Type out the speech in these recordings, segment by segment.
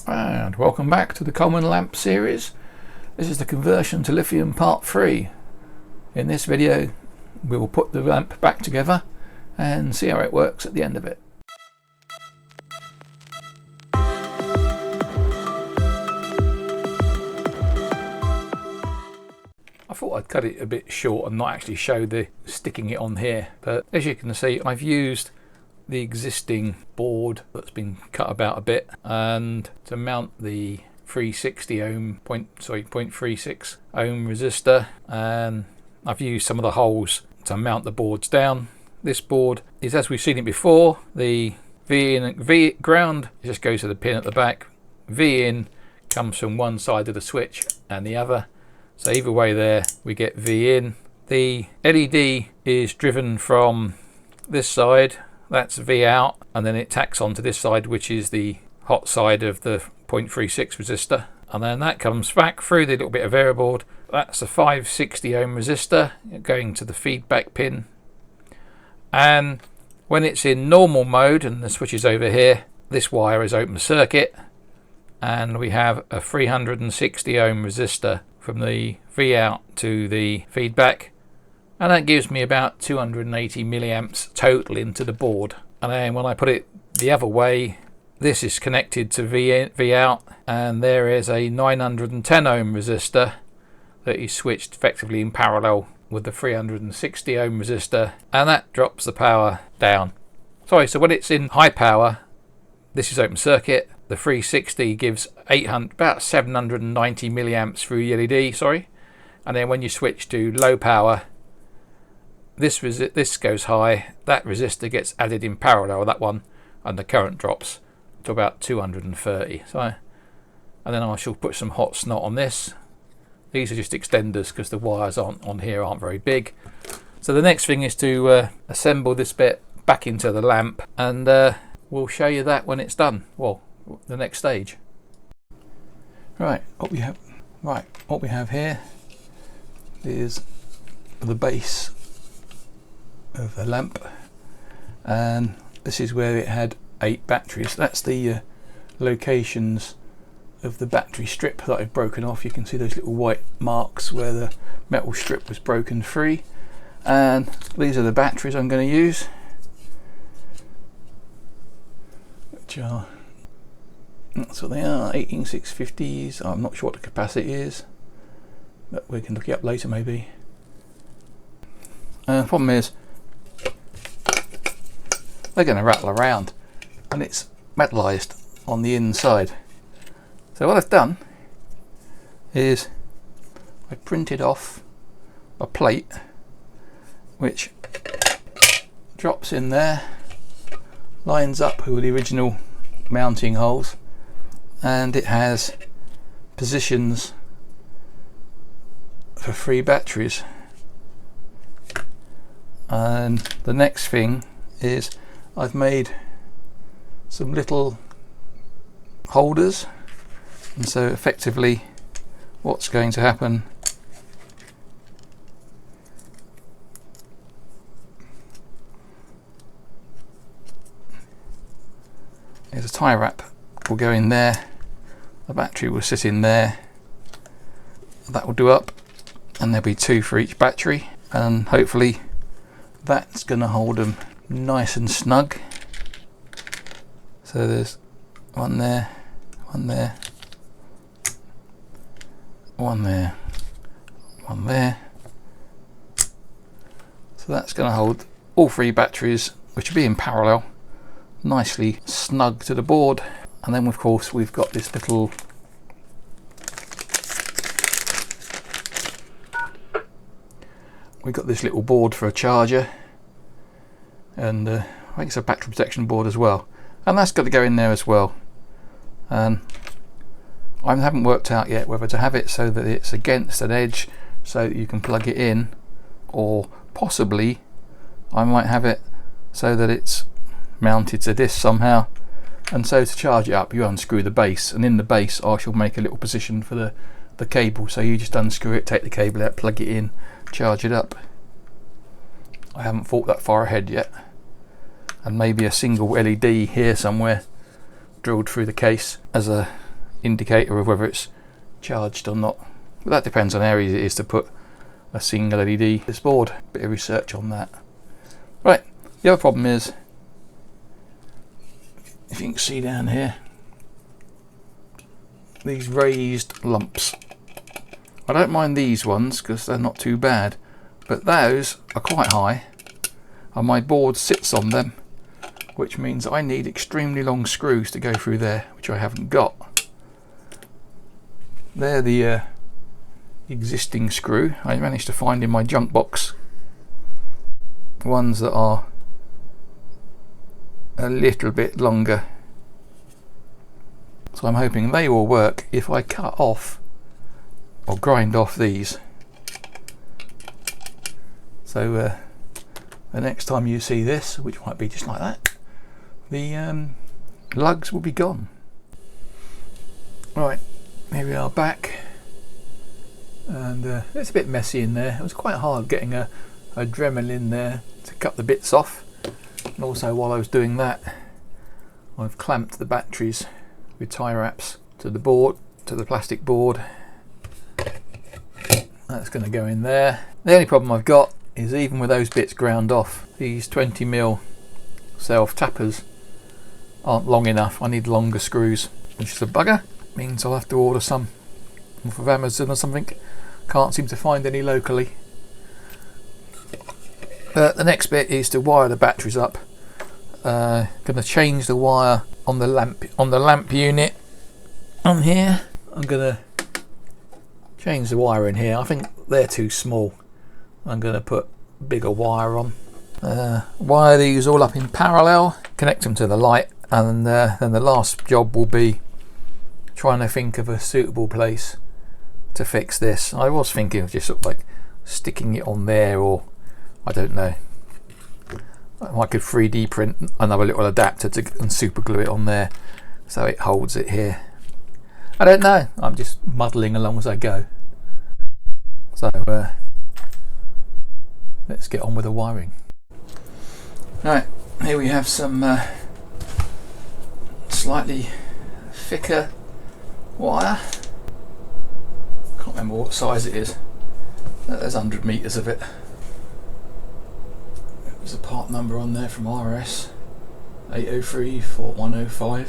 And welcome back to the Coleman lamp series. This is the conversion to lithium part 3. In this video we will put the lamp back together and see how it works at the end of it. I thought I'd cut it a bit short and not actually show the sticking it on here, but as you can see I've used the existing board that's been cut about a bit, and to mount the 360 ohm 0.36 ohm resistor, and I've used some of the holes to mount the boards down. This board is, as we've seen it before, the V in V ground just goes to the pin at the back. V in comes from one side of the switch and the other, so either way there we get V in. The LED is driven from this side, that's V out, and then it tacks onto this side, which is the hot side of the 0.36 resistor, and then that comes back through the little bit of air board. That's a 560 ohm resistor going to the feedback pin, and when it's in normal mode and the switch is over here, this wire is open circuit, and we have a 360 ohm resistor from the V out to the feedback, and that gives me about 280 milliamps total into the board. And then when I put it the other way, this is connected to V out, and there is a 910 ohm resistor that is switched effectively in parallel with the 360 ohm resistor, and that drops the power down. Sorry, so when it's in high power, this is open circuit. The 360 gives about 790 milliamps through the LED, sorry. And then when you switch to low power, this goes high, that resistor gets added in parallel with that one, and the current drops to about 230. So, and then I shall put some hot snot on this. These are just extenders because the wires on here aren't very big. So the next thing is to assemble this bit back into the lamp, and we'll show you that when it's done. Well, the next stage. Right, what we have here is the base of the lamp, and this is where it had 8 batteries. That's the locations of the battery strip that I've broken off. You can see those little white marks where the metal strip was broken free, and these are the batteries I'm going to use, which are, that's what they are, 18650s. I'm not sure what the capacity is, but we can look it up later maybe. The problem is they're going to rattle around, and it's metallized on the inside. So what I've done is I printed off a plate which drops in there, lines up with the original mounting holes, and it has positions for 3 batteries. And the next thing is I've made some little holders, and so effectively what's going to happen is a tie wrap will go in there, the battery will sit in there, that will do up, and there'll be 2 for each battery, and hopefully that's going to hold them nice and snug. So there's one there, one there, one there, one there. So that's going to hold all 3 batteries, which will be in parallel, nicely snug to the board. And then of course we've got this little board for a charger, and I think it's a battery protection board as well, and that's got to go in there as well. And I haven't worked out yet whether to have it so that it's against an edge so that you can plug it in, or possibly I might have it so that it's mounted to this somehow, and so to charge it up you unscrew the base, and in the base I shall make a little position for the cable, so you just unscrew it, take the cable out, plug it in, charge it up. I haven't thought that far ahead yet, and maybe a single LED here somewhere drilled through the case as a indicator of whether it's charged or not. But that depends on how easy it is to put a single LED this board. Bit of research on that. Right, the other problem is, if you can see down here, these raised lumps. I don't mind these ones because they're not too bad, but those are quite high and my board sits on them, which means I need extremely long screws to go through there, which I haven't got. They're the existing screw I managed to find in my junk box, ones that are a little bit longer, so I'm hoping they will work if I cut off or grind off these. So the next time you see this, which might be just like that, the lugs will be gone. Right, here we are back, and it's a bit messy in there. It was quite hard getting a Dremel in there to cut the bits off, and also while I was doing that, I've clamped the batteries with tie wraps to the board, to the plastic board. That's going to go in there. The only problem I've got is, even with those bits ground off, these 20mm self tappers aren't long enough. I need longer screws, which is a bugger. Means I'll have to order some off of Amazon or something. Can't seem to find any locally. The next bit is to wire the batteries up. Going to change the wire on the lamp unit on here. I'm going to change the wire in here. I think they're too small. I'm going to put bigger wire on. Wire these all up in parallel, connect them to the light, and then the last job will be trying to think of a suitable place to fix this. I was thinking of just sort of like sticking it on there, or I don't know, I could 3D print another little adapter and super glue it on there so it holds it here. I don't know, I'm just muddling along as I go. So let's get on with the wiring. Right, here we have some slightly thicker wire. Can't remember what size it is. There's 100 meters of it. There's a part number on there from RS 803-4105.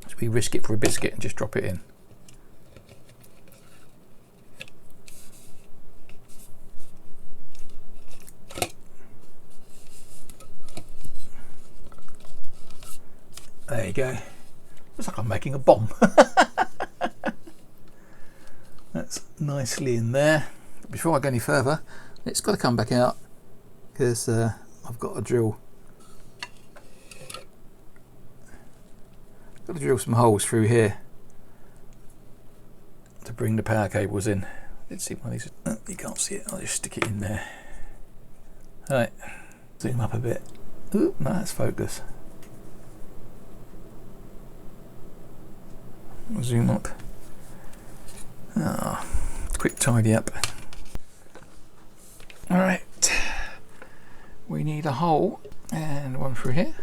Should we risk it for a biscuit and just drop it in? There you go. Looks like I'm making a bomb. That's nicely in there. But before I go any further, it's got to come back out because I've got to drill. Got to drill some holes through here to bring the power cables in. Let's see one of these. You can't see it. I'll just stick it in there. All right. Zoom up a bit. Ooh, no, that's focus. Zoom up. Ah, quick tidy up. Alright, we need a hole and one through here.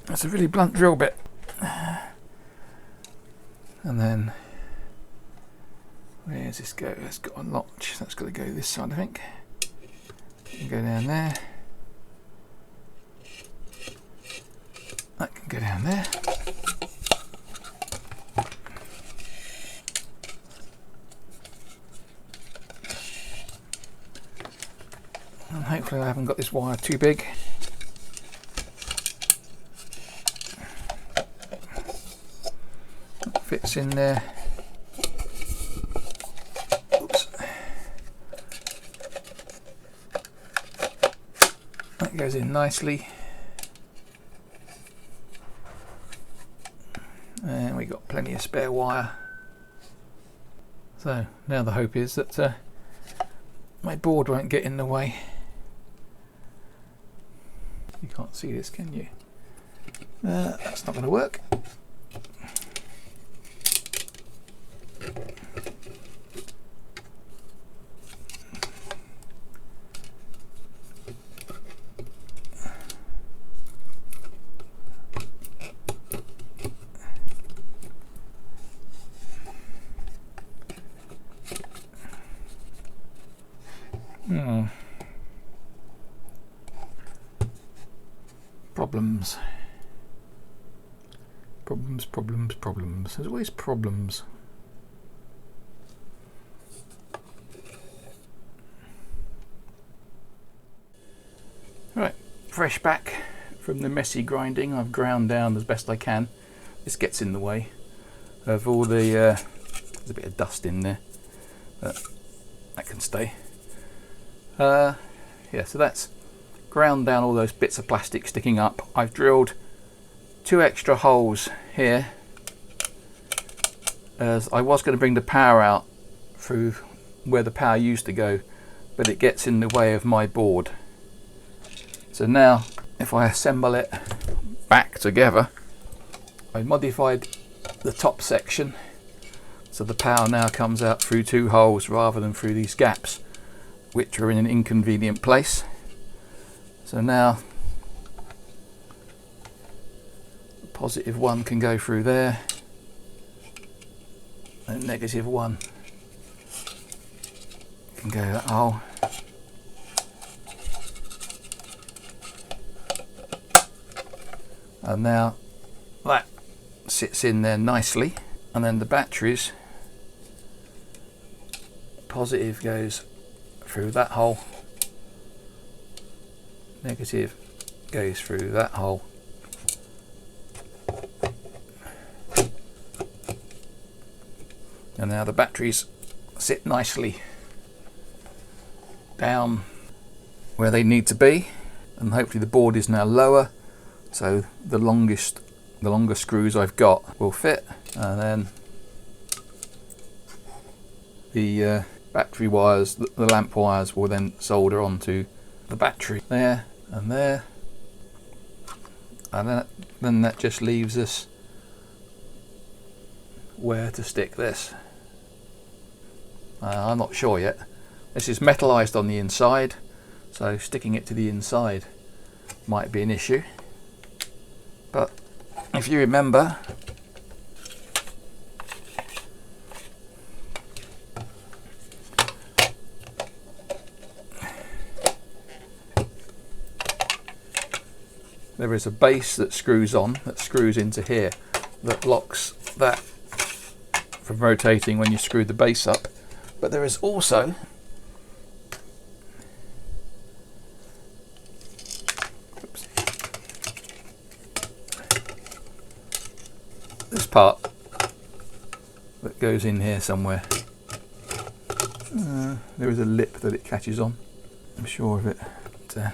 That's a really blunt drill bit. And then where does this go? It's got a notch. That's got to go this side, I think. Can go down there. That can go down there. And hopefully I haven't got this wire too big. That fits in there. Goes in nicely, and we got plenty of spare wire. So now the hope is that my board won't get in the way. You can't see this, can you? That's not going to work. Problems. Problems, problems, problems. There's always problems. Right, fresh back from the messy grinding. I've ground down as best I can. This gets in the way of all the, there's a bit of dust in there, but that can stay. Yeah, so that's ground down all those bits of plastic sticking up. I've drilled 2 extra holes here, as I was going to bring the power out through where the power used to go, but it gets in the way of my board. So now if I assemble it back together, I modified the top section so the power now comes out through 2 holes rather than through these gaps, which are in an inconvenient place. So now the positive 1 can go through there, and negative 1 can go that hole. And now that sits in there nicely, and then the batteries, positive goes through that hole, negative goes through that hole. And now the batteries sit nicely down where they need to be, and hopefully the board is now lower, so the longer screws I've got will fit, and then the battery wires, the lamp wires, will then solder onto the battery there and there, and then that just leaves us where to stick this. I'm not sure yet. This is metallized on the inside, so sticking it to the inside might be an issue. But if you remember, there is a base that screws on, that screws into here, that blocks that from rotating when you screw the base up. But there is also this part that goes in here somewhere. There is a lip that it catches on, I'm sure of it. But,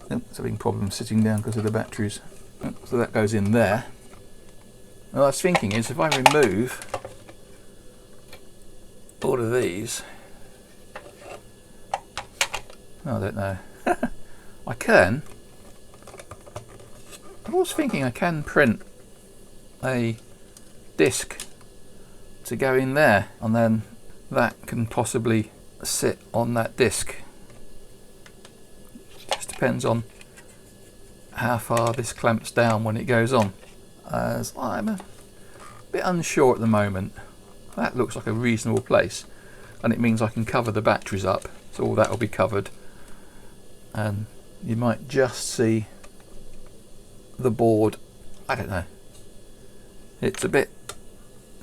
it's having problems sitting down because of the batteries. So that goes in there. And what I was thinking is, if I remove all of these, I don't know. I was thinking I can print a disc to go in there, and then that can possibly sit on that disc. Just depends on how far this clamps down when it goes on, as I'm a bit unsure at the moment. That looks like a reasonable place, and it means I can cover the batteries up, so all that will be covered, and you might just see the board. I don't know, it's a bit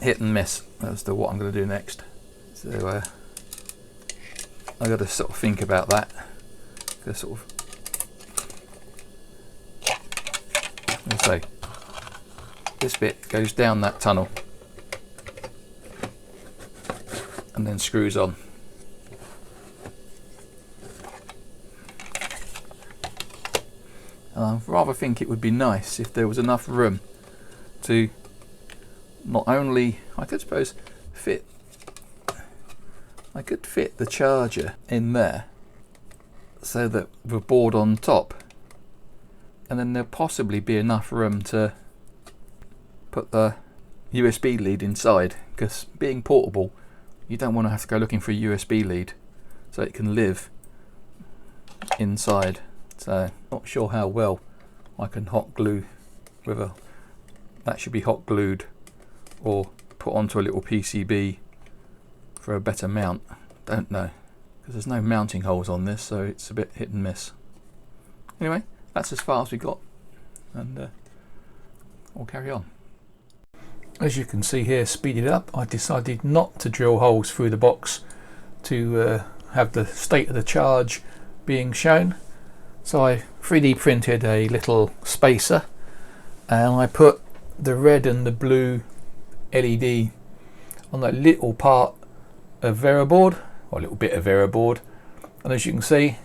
hit and miss as to what I'm going to do next, so I got to sort of think about that. Sort of, let's say this bit goes down that tunnel and then screws on. I rather think it would be nice if there was enough room to not only, I could suppose fit, I could fit the charger in there, so that the board on top, and then there'll possibly be enough room to put the USB lead inside, because being portable, you don't want to have to go looking for a USB lead, so it can live inside. So not sure how well I can hot glue, whether that should be hot glued or put onto a little PCB for a better mount. Don't know, because there's no mounting holes on this, so it's a bit hit and miss. Anyway, that's as far as we got, and we'll carry on. As you can see here, speeded up, I decided not to drill holes through the box to have the state of the charge being shown. So I 3D printed a little spacer, and I put the red and the blue LED on that little part of Veriboard, or a little bit of Veriboard, and as you can see,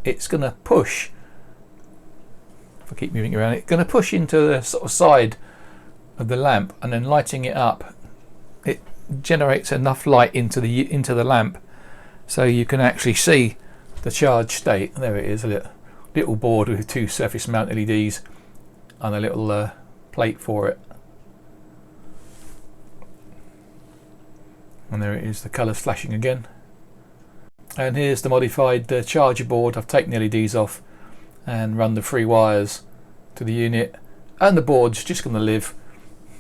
it's going to push, if I keep moving around, it's going to push into the sort of side of the lamp, and then lighting it up, it generates enough light into the lamp so you can actually see the charge state. There it is, a little board with 2 surface mount LEDs and a little plate for it. And there it is, the colours flashing again. And here's the modified charger board. I've taken the LEDs off and run the 3 wires to the unit, and the board's just going to live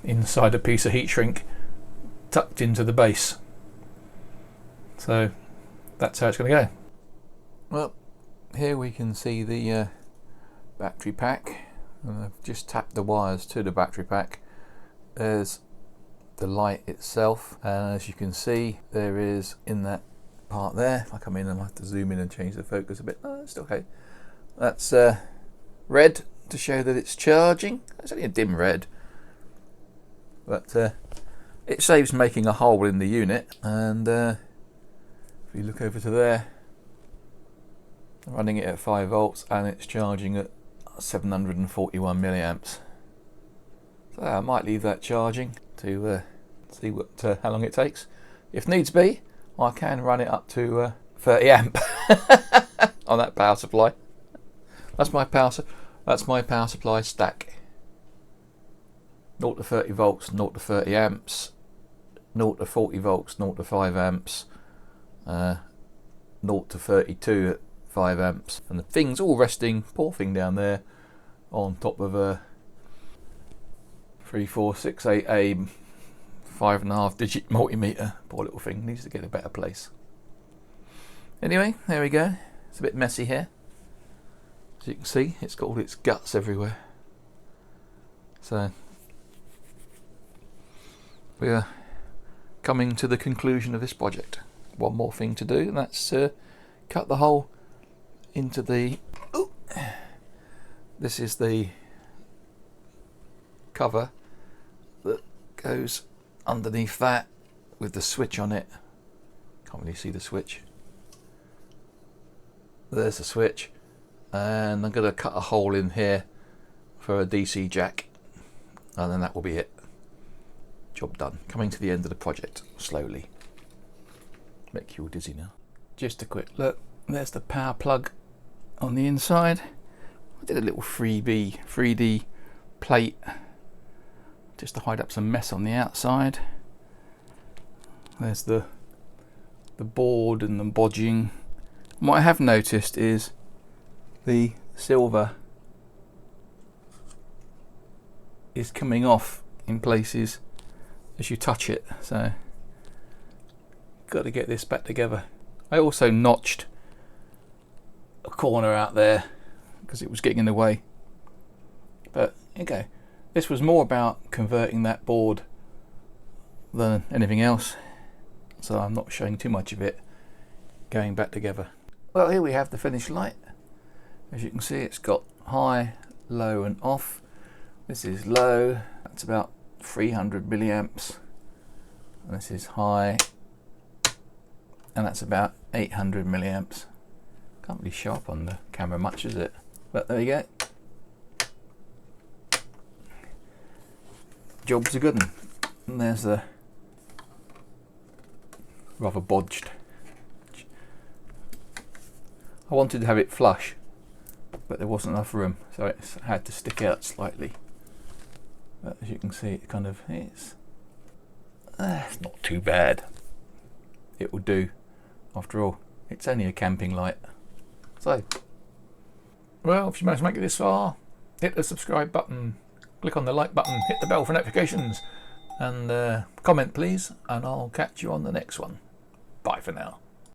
inside a piece of heat shrink tucked into the base. So that's how it's going to go. Well, here we can see the battery pack, and I've just tapped the wires to the battery pack. There's the light itself, and as you can see, there is in that part there, if I come in, I might have to zoom in and change the focus a bit. Oh, it's still okay. That's red to show that it's charging. It's only a dim red, but it saves making a hole in the unit. And if you look over to there, running it at 5 volts, and it's charging at 741 milliamps. So I might leave that charging to see how long it takes. If needs be, I can run it up to 30 amp on that power supply. That's my power supply stack. 0 to 30 volts, 0 to 30 amps, 0 to 40 volts, 0 to 5 amps, 0 to 32 at 5 amps, and the thing's all resting, poor thing down there, on top of a 3468A 5.5 digit multimeter. Poor little thing, needs to get a better place. Anyway, there we go. It's a bit messy here. As you can see, it's got all its guts everywhere. So we are coming to the conclusion of this project. One more thing to do, and that's cut the hole into the... Ooh, this is the cover that goes underneath that with the switch on it. Can't really see the switch. There's the switch, and I'm going to cut a hole in here for a DC jack, and then that will be it. Job done. Coming to the end of the project slowly. Make you all dizzy now. Just a quick look. There's the power plug on the inside. I did a little 3D plate just to hide up some mess on the outside. There's the board and the bodging. What I have noticed is the silver is coming off in places as you touch it, so got to get this back together. I also notched a corner out there because it was getting in the way, but okay, this was more about converting that board than anything else, so I'm not showing too much of it going back together. Well, here we have the finished light. As you can see, it's got high, low and off. This is low, that's about 300 milliamps, and this is high, and that's about 800 milliamps. Can't really show up on the camera much, is it? But there you go. Job's a good one. And there's the rather bodged. I wanted to have it flush, but there wasn't enough room, so it had to stick out slightly. But as you can see, it kind of it's not too bad. It will do. After all, it's only a camping light. So, well, if you managed to make it this far, hit the subscribe button, click on the like button, hit the bell for notifications, and comment please, and I'll catch you on the next one. Bye for now.